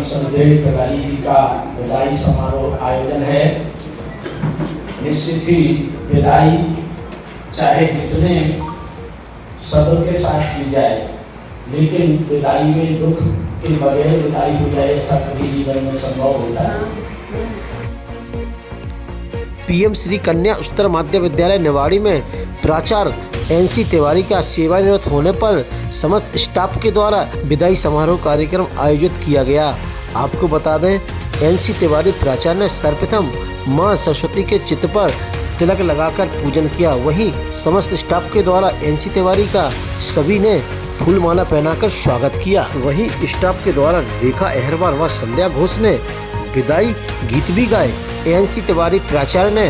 संदेह तिवारी जी का विदाई समारोह आयोजन है। निश्चित ही विदाई चाहे जितने सब्र के साथ की जाए, लेकिन विदाई में दुख के बगैर विदाई हो जाए ऐसा कभी जीवन में संभव होता है। पीएम श्री कन्या उच्चतर माध्यमिक विद्यालय निवाड़ी में प्राचार्य एनसी तिवारी का सेवानिवृत्त होने पर समस्त स्टाफ के द्वारा विदाई समारोह कार्यक्रम आयोजित किया गया। आपको बता दें, एनसी तिवारी प्राचार्य ने सर्वप्रथम मां सरस्वती के चित्र पर तिलक लगाकर पूजन किया। वहीं समस्त स्टाफ के द्वारा एनसी तिवारी का सभी ने फूलमाला पहनाकर स्वागत किया। वहीं स्टाफ के द्वारा रेखा अहरवाल व संध्या घोष ने विदाई गीत भी गाए। एनसी तिवारी प्राचार्य ने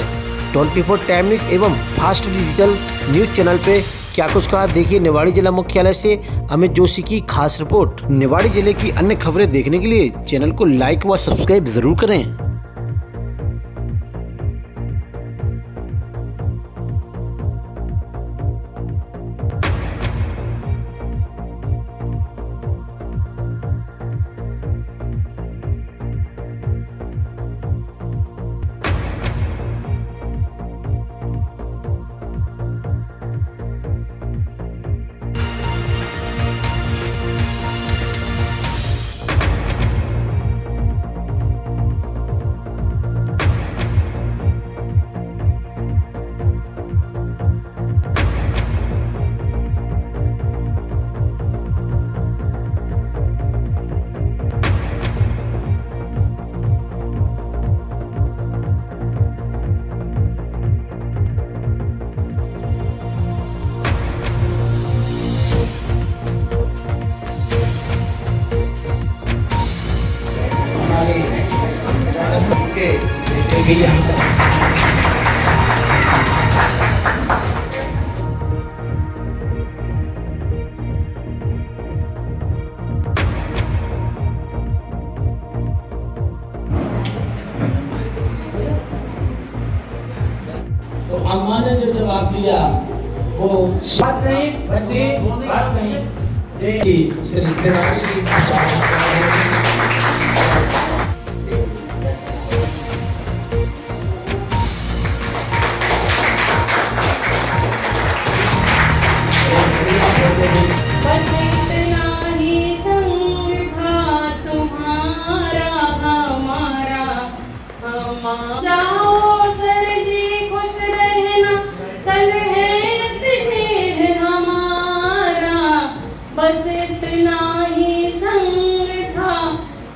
24 टाइम न्यूज एवं फास्ट डिजिटल न्यूज चैनल पे क्या कुछ कहा, देखिए निवाड़ी जिला मुख्यालय से अमित जोशी की खास रिपोर्ट। निवाड़ी जिले की अन्य खबरें देखने के लिए चैनल को लाइक व सब्सक्राइब जरूर करें। तो अम्मा ने जो जवाब दिया वो बात नहीं बच्चे, बात नहीं जी। श्री तिवारी जी का स्वागत बस इतना ही संग था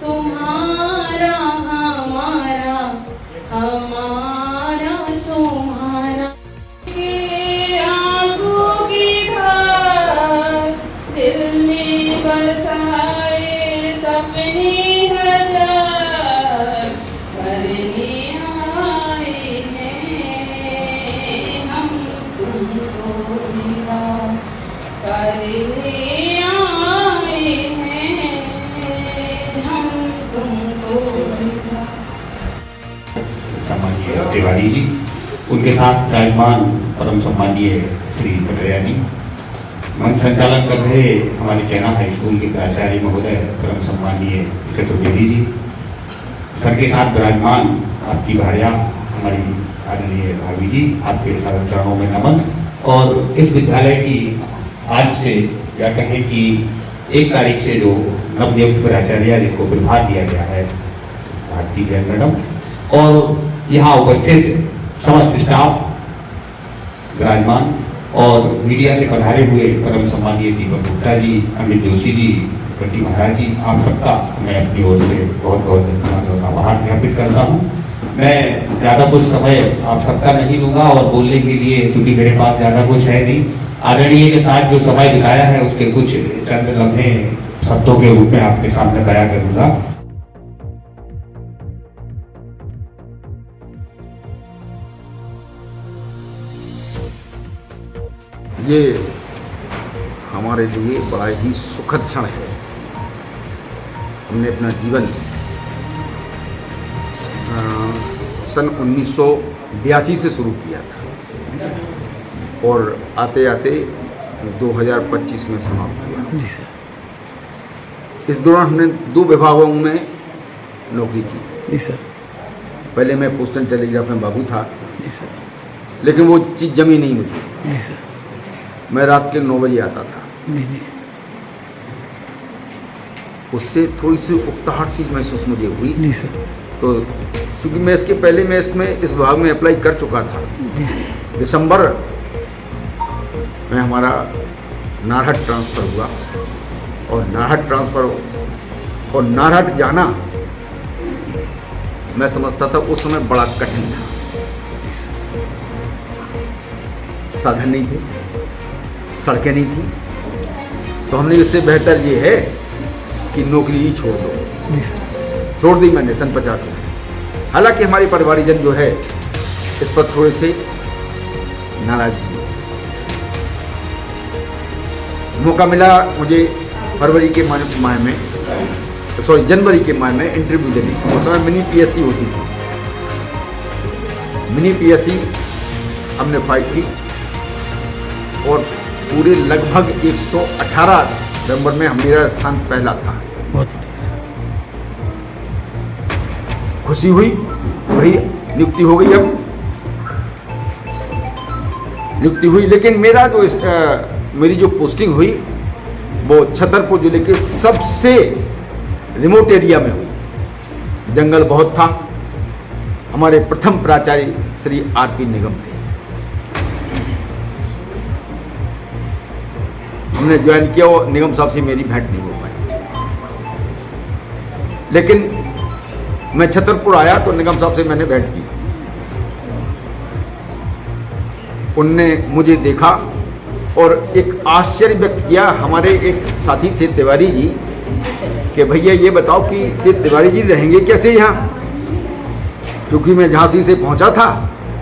तुम्हारा हमारा, हमारा तुम्हारा। के आंसू की धार दिल में बरसाए सपने हजार करने आए हैं हम तुमको विदा करने सम्मानीय तिवारी जी, उनके साथ विराजमान परम सम्मानीय श्री कटरिया जी, मंच संचालन कर रहे हमारे कैना हाई स्कूल के प्राचार्य महोदय परम सम्मानीय चतुर्वेदी जी, सर के साथ विराजमान आपकी भार्या हमारी आदरणीय भाभी जी, आपके सारे चरणों में नमन। और इस विद्यालय की आज से या कहें कि 1 तारीख से जो नवनियुक्त प्राचार्य जिनको प्रभार दिया गया है, भारती जैन मैडम, और यहाँ उपस्थित समस्त स्टाफ विराजमान और मीडिया से पधारे हुए परम सम्मानीय दीपक गुप्ता जी, अमित जोशी जी, बंटी महाराज जी, आप सबका मैं अपनी ओर से बहुत बहुत धन्यवाद और आभार ज्ञापित करता हूँ। मैं ज़्यादा कुछ समय आप सबका नहीं लूँगा और बोलने के लिए क्योंकि मेरे पास ज़्यादा कुछ है नहीं। आदरणीय के साथ जो समय बिताया है उसके कुछ चंद लम्हे शब्दों के रूप में आपके सामने बयां करूँगा। ये हमारे लिए बड़ा ही सुखद क्षण है। हमने अपना जीवन सन 1982 से शुरू किया था और आते आते 2025 में समाप्त हुआ। इस दौरान हमने 2 विभागों में नौकरी की। जी सर। पहले मैं पोस्ट एंड टेलीग्राफ में बाबू था, जी सर। लेकिन वो चीज़ जमी नहीं मुझे। जी सर। मैं रात के 9 बजे आता था। जी जी। उससे थोड़ी सी उकताहट सी महसूस मुझे हुई। जी सर। तो क्योंकि मैं इसके पहले मैं इसमें इस विभाग में अप्लाई कर चुका था। जी सर। दिसंबर में हमारा नारहट ट्रांसफ़र हुआ, और नारहट ट्रांसफ़र और नारहट जाना मैं समझता था उस समय बड़ा कठिन था। साधन नहीं थे, सड़कें नहीं थी, तो हमने इससे बेहतर ये है कि नौकरी ही छोड़ दो। छोड़ दी मैंने सन 50 में। हालांकि हमारे परिवारजन जो है इस पर थोड़े से नाराज हुए। मौका मिला मुझे जनवरी के माह में इंटरव्यू देने। उस समय मिनी पीएससी होती थी। मिनी पीएससी हमने फाइट की और पूरे लगभग 118 नंबर में मेरा स्थान पहला था। खुशी हुई, वही नियुक्ति हो गई। अब नियुक्ति हुई, लेकिन मेरा जो मेरी जो पोस्टिंग हुई वो छतरपुर जिले के सबसे रिमोट एरिया में हुई। जंगल बहुत था। हमारे प्रथम प्राचार्य श्री आरपी निगम थे। हमने ज्वाइन किया और निगम साहब से मेरी भेंट नहीं हो पाई। लेकिन मैं छतरपुर आया तो निगम साहब से मैंने भेंट की। उनने मुझे देखा और एक आश्चर्य व्यक्त किया। हमारे एक साथी थे तिवारी जी, कि भैया ये बताओ कि ये तिवारी जी रहेंगे कैसे यहाँ, क्योंकि मैं झांसी से पहुँचा था।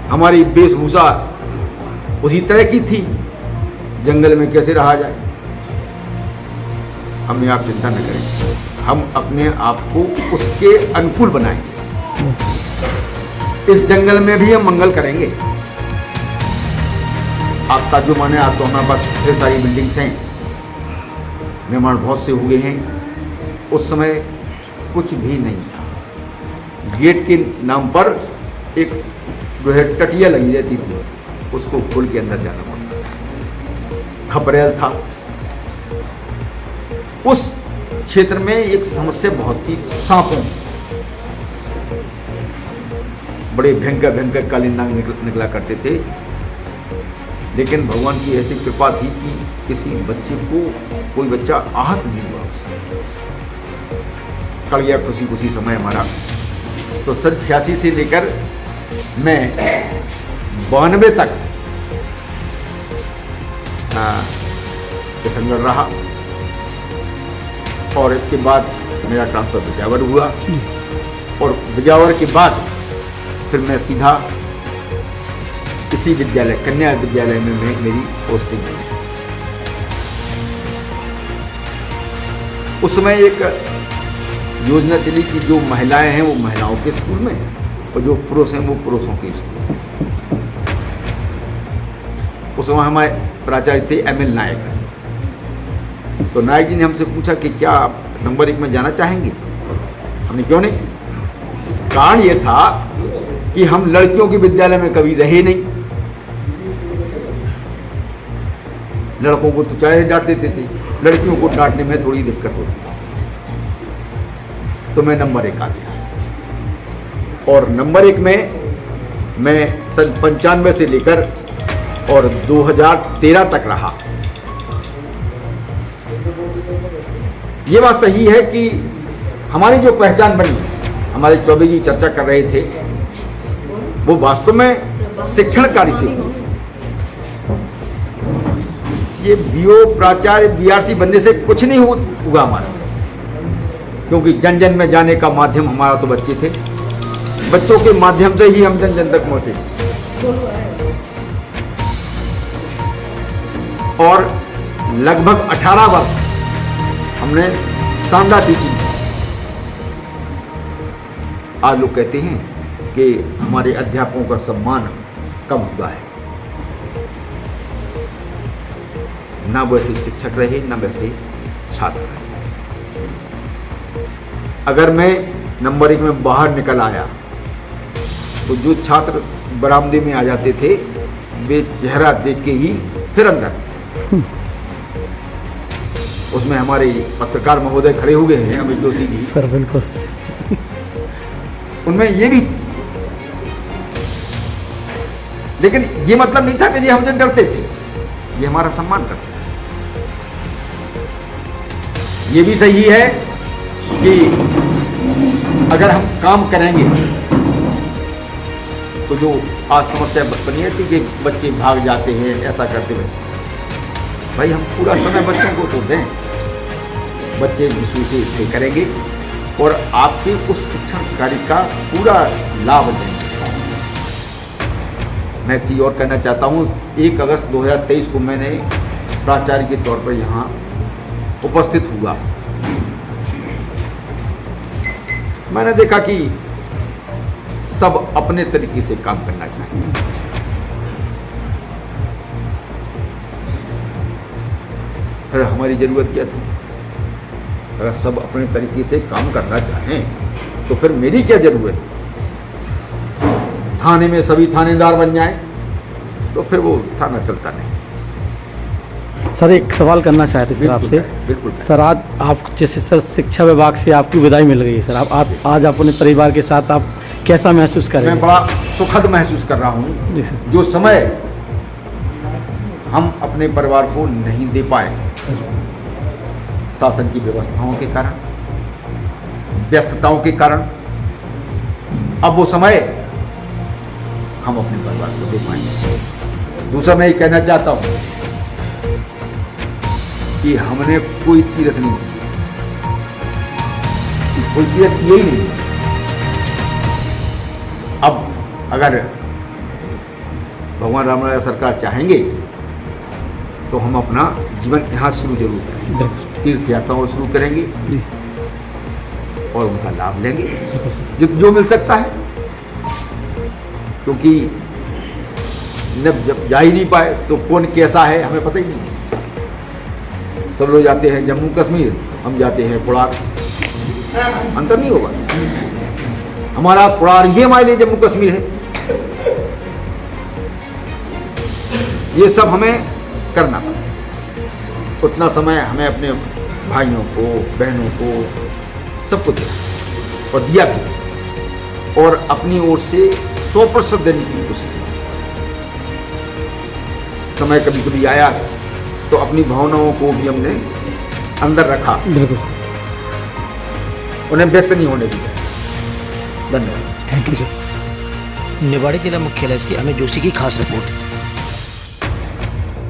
हमारी वेशभूषा उसी तरह की थी, जंगल में कैसे रहा जाए। हमने आप चिंता न करें, हम अपने आप को उसके अनुकूल बनाएंगे। इस जंगल में भी हम मंगल करेंगे। आप ताज्जुब माने, आप तो हमारे पास ढेर सारी बिल्डिंग्स हैं, निर्माण बहुत से हुए हैं। उस समय कुछ भी नहीं था। गेट के नाम पर एक जो है टटिया लगी रहती थी, उसको खोल के अंदर जाना पड़ता था। खपरेल था। उस क्षेत्र में एक समस्या बहुत थी, सांपों। बड़े भयंकर भयंकर काले नाग निकला करते थे। लेकिन भगवान की ऐसी कृपा थी कि किसी बच्चे को कोई बच्चा आहत नहीं हुआ। कल गया खुशी खुशी समय हमारा। तो सन 86 से लेकर मैं 92 तक किशनगढ़ रहा, और इसके बाद मेरा ट्रांसफर बिजावर हुआ, और बिजावर के बाद फिर मैं सीधा इसी विद्यालय, कन्या विद्यालय में मेरी पोस्टिंग हुई। उस समय एक योजना चली कि जो महिलाएं हैं वो महिलाओं के स्कूल में, और जो पुरुष हैं वो पुरुषों के स्कूल में। उस समय हमारे प्राचार्य थे ML नायक। तो नायक जी ने हमसे पूछा कि क्या आप नंबर 1 में जाना चाहेंगे? हमने क्यों नहीं। कारण ये था कि हम लड़कियों के विद्यालय में कभी रहे नहीं। लड़कों को तो चाहे डांट देते थे, लड़कियों को डांटने में थोड़ी दिक्कत होती थी। तो मैं नंबर 1 आ गया, और नंबर 1 में मैं सन 95 से लेकर और 2013 तक रहा। ये बात सही है कि हमारी जो पहचान बनी, हमारे चौबे जी चर्चा कर रहे थे, वो वास्तव में शिक्षण कार्य से हुई। ये बीओ प्राचार्य बीआरसी बनने से कुछ नहीं हुआ हमारा, क्योंकि जन जन में जाने का माध्यम हमारा तो बच्चे थे। बच्चों के माध्यम से ही हम जन जन तक पहुंचे, और लगभग 18 वर्ष हमने शानदार टीचिंग की। आज लोग कहते हैं कि हमारे अध्यापकों का सम्मान कम हुआ है। ना वैसे शिक्षक रहे, ना वैसे छात्र रहे। अगर मैं नंबर 1 में बाहर निकल आया तो जो छात्र बरामदे में आ जाते थे वे चेहरा देख के ही फिर अंदर। उसमें हमारे पत्रकार महोदय खड़े हो गए हैं, अमित जोशी जी सर बिल्कुल। उनमें ये भी, लेकिन ये मतलब नहीं था कि ये हमसे डरते थे, ये हमारा सम्मान करते थे। ये भी सही है कि अगर हम काम करेंगे तो जो आज समस्या बनी है कि बच्चे भाग जाते हैं, ऐसा करते हुए, भाई हम पूरा समय बच्चों को तो दें, बच्चे विश्व से इसलिए करेंगे और आपके उस शिक्षण कार्य का पूरा लाभ लेंगे। मैं एक चीज़ और कहना चाहता हूँ, 1 अगस्त 2023 को मैंने प्राचार्य के तौर पर यहाँ उपस्थित हुआ। मैंने देखा कि सब अपने तरीके से काम करना चाहेंगे। फिर हमारी जरूरत क्या थी? अगर सब अपने तरीके से काम करना चाहें तो फिर मेरी क्या जरूरत है? थाने में सभी थानेदार बन जाएं तो फिर वो थाना चलता नहीं। सर एक सवाल करना चाहते सर आपसे। बिल्कुल सर आज आप जैसे सर शिक्षा विभाग से आपकी विदाई मिल गई है सर, आप आज अपने परिवार के साथ आप कैसा महसूस कर रहे हैं? मैं बड़ा सुखद महसूस कर रहा हूँ। जी सर। जो समय हम अपने परिवार को नहीं दे पाए शासन की व्यवस्थाओं के कारण, व्यस्तताओं के कारण, अब वो समय हम अपने परिवार को दे पाएंगे। दूसरा मैं ये कहना चाहता हूँ कि हमने कोई तीरथ नहीं की, कोई तीरथ किया ही नहीं। अब अगर भगवान रामराय सरकार चाहेंगे तो हम अपना जीवन यहाँ शुरू जरूर करेंगे, तीर्थ यात्राओं शुरू करेंगे और उनका लाभ लेंगे जो मिल सकता है, क्योंकि जब जा ही नहीं पाए तो कौन कैसा है हमें पता ही नहीं। सब लोग जाते हैं जम्मू कश्मीर, हम जाते हैं कुड़ार, अंतर नहीं होगा। हमारा कुड़ार ही हमारे लिए जम्मू कश्मीर है। ये सब हमें करना पड़ा। उतना समय हमें अपने भाइयों को, बहनों को, सबको दिया और दिया भी, और अपनी ओर से 100% देने की कोशिश की। समय कभी कभी आया तो अपनी भावनाओं को भी हमने अंदर रखा, बिल्कुल उन्हें व्यक्त नहीं होने दिया। धन्यवाद। Thank you sir. निवाड़ी जिला मुख्यालय से अमित जोशी की खास रिपोर्ट।